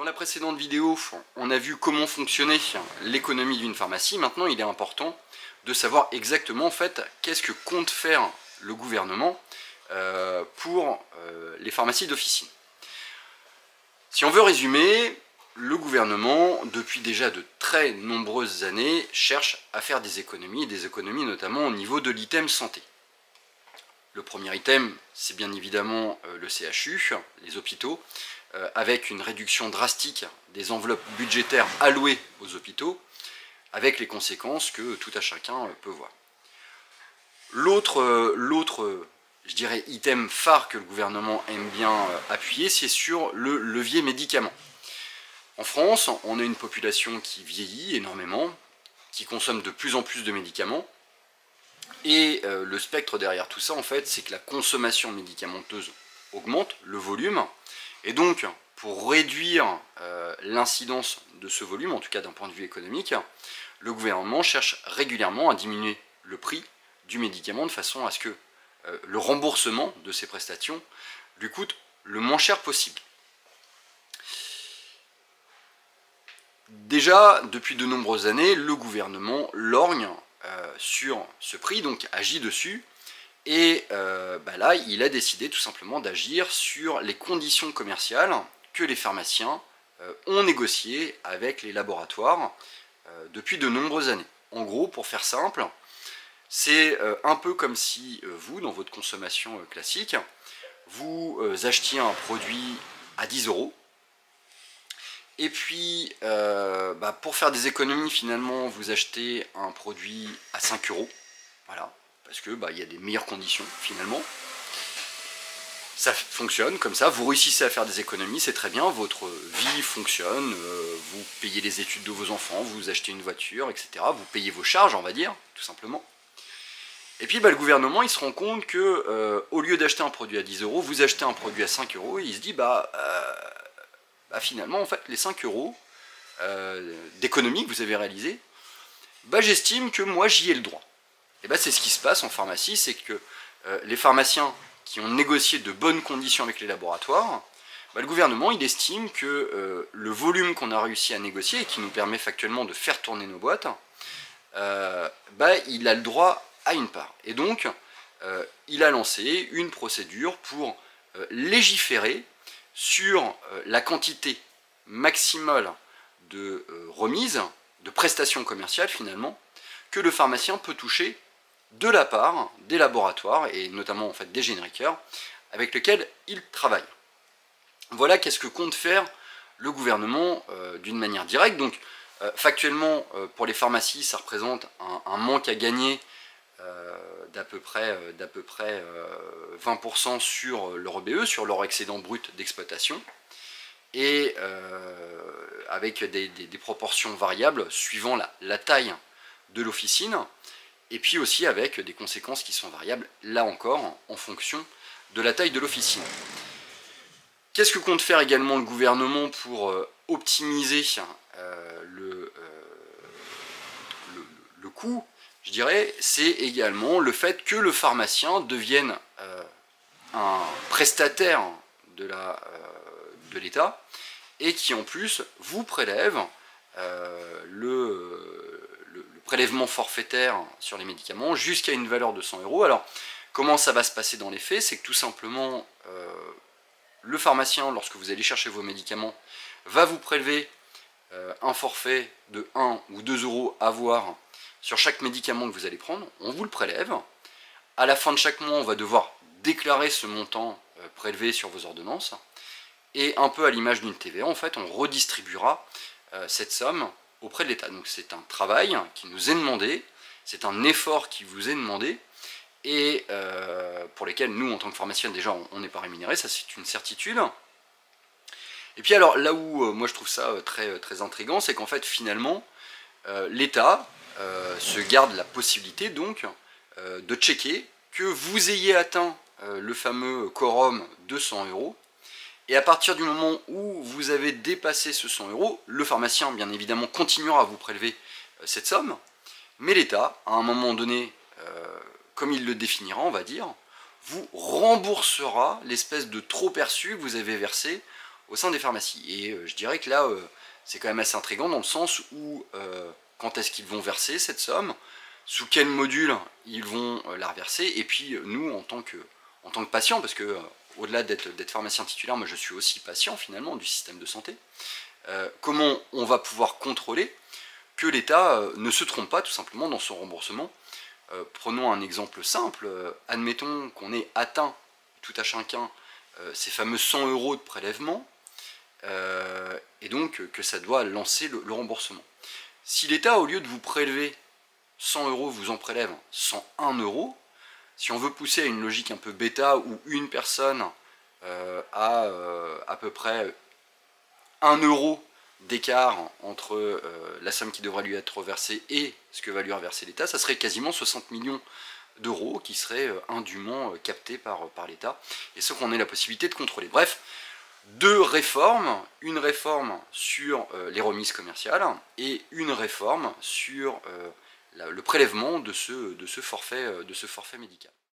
Dans la précédente vidéo, on a vu comment fonctionnait l'économie d'une pharmacie. Maintenant, il est important de savoir exactement en fait qu'est-ce que compte faire le gouvernement pour les pharmacies d'officine. Si on veut résumer, le gouvernement, depuis déjà de très nombreuses années, cherche à faire des économies notamment au niveau de l'item santé. Le premier item, c'est bien évidemment le CHU, les hôpitaux, avec une réduction drastique des enveloppes budgétaires allouées aux hôpitaux, avec les conséquences que tout à chacun peut voir. L'autre, je dirais, item phare que le gouvernement aime bien appuyer, c'est sur le levier médicaments. En France, on a une population qui vieillit énormément, qui consomme de plus en plus de médicaments, et le spectre derrière tout ça, en fait, c'est que la consommation médicamenteuse augmente, le volume, et donc, pour réduire l'incidence de ce volume, en tout cas d'un point de vue économique, le gouvernement cherche régulièrement à diminuer le prix du médicament de façon à ce que le remboursement de ces prestations lui coûte le moins cher possible. Déjà, depuis de nombreuses années, le gouvernement lorgne sur ce prix, donc agit dessus, et là, il a décidé tout simplement d'agir sur les conditions commerciales que les pharmaciens ont négociées avec les laboratoires depuis de nombreuses années. En gros, pour faire simple, c'est un peu comme si vous, dans votre consommation classique, vous achetiez un produit à 10 €, et puis pour faire des économies, finalement, vous achetez un produit à 5 €, voilà, parce que il y a des meilleures conditions, finalement. Ça fonctionne comme ça, vous réussissez à faire des économies, c'est très bien, votre vie fonctionne, vous payez les études de vos enfants, vous achetez une voiture, etc. Vous payez vos charges, on va dire, tout simplement. Et puis le gouvernement, il se rend compte que au lieu d'acheter un produit à 10 €, vous achetez un produit à 5 €, et il se dit, finalement, en fait, les 5 € d'économie que vous avez réalisé, j'estime que moi, j'y ai le droit. Et c'est ce qui se passe en pharmacie, c'est que les pharmaciens qui ont négocié de bonnes conditions avec les laboratoires, le gouvernement, il estime que le volume qu'on a réussi à négocier, et qui nous permet factuellement de faire tourner nos boîtes, il a le droit à une part. Et donc, il a lancé une procédure pour légiférer sur la quantité maximale de remise, de prestations commerciales finalement, que le pharmacien peut toucher de la part des laboratoires, et notamment en fait des génériqueurs, avec lesquels il travaille. Voilà qu'est-ce que compte faire le gouvernement d'une manière directe. Donc factuellement, pour les pharmacies, ça représente un manque à gagner d'à peu près 20% sur leur EBE, sur leur excédent brut d'exploitation, et avec des proportions variables suivant la taille de l'officine, et puis aussi avec des conséquences qui sont variables, là encore, en fonction de la taille de l'officine. Qu'est-ce que compte faire également le gouvernement pour optimiser le coût, je dirais, c'est également le fait que le pharmacien devienne un prestataire de l'État, et qui en plus vous prélève le prélèvement forfaitaire sur les médicaments jusqu'à une valeur de 100 €. Alors, comment ça va se passer dans les faits? C'est que tout simplement, le pharmacien, lorsque vous allez chercher vos médicaments, va vous prélever un forfait de 1 ou 2 € à voir sur chaque médicament que vous allez prendre. On vous le prélève. À la fin de chaque mois, on va devoir déclarer ce montant prélevé sur vos ordonnances. Et un peu à l'image d'une TVA, en fait, on redistribuera cette somme auprès de l'État. Donc c'est un travail qui nous est demandé, c'est un effort qui vous est demandé, et pour lesquels nous, en tant que pharmaciens, déjà, on n'est pas rémunérés, ça c'est une certitude. Et puis alors, là où moi je trouve ça très, très intriguant, c'est qu'en fait, finalement, l'État se garde la possibilité, donc, de checker que vous ayez atteint le fameux quorum de 100 €, et à partir du moment où vous avez dépassé ce 100 €, le pharmacien, bien évidemment, continuera à vous prélever cette somme, mais l'État, à un moment donné, comme il le définira, on va dire, vous remboursera l'espèce de trop perçu que vous avez versé au sein des pharmacies. Et je dirais que là, c'est quand même assez intriguant dans le sens où quand est-ce qu'ils vont verser cette somme, sous quel module ils vont la reverser, et puis nous, en tant que patient, parce que au-delà d'être pharmacien titulaire, moi je suis aussi patient finalement du système de santé, comment on va pouvoir contrôler que l'État ne se trompe pas tout simplement dans son remboursement. Prenons un exemple simple, admettons qu'on ait atteint tout à chacun ces fameux 100 € de prélèvement, et donc que ça doit lancer le remboursement. Si l'État, au lieu de vous prélever 100 € vous en prélève 101 €, si on veut pousser à une logique un peu bêta où une personne a à peu près 1 € d'écart entre la somme qui devrait lui être reversée et ce que va lui reverser l'État, ça serait quasiment 60 millions d'euros qui seraient indûment captés par l'État, et ce qu'on ait la possibilité de contrôler. Bref, deux réformes, une réforme sur les remises commerciales et une réforme sur le prélèvement de ce forfait médical.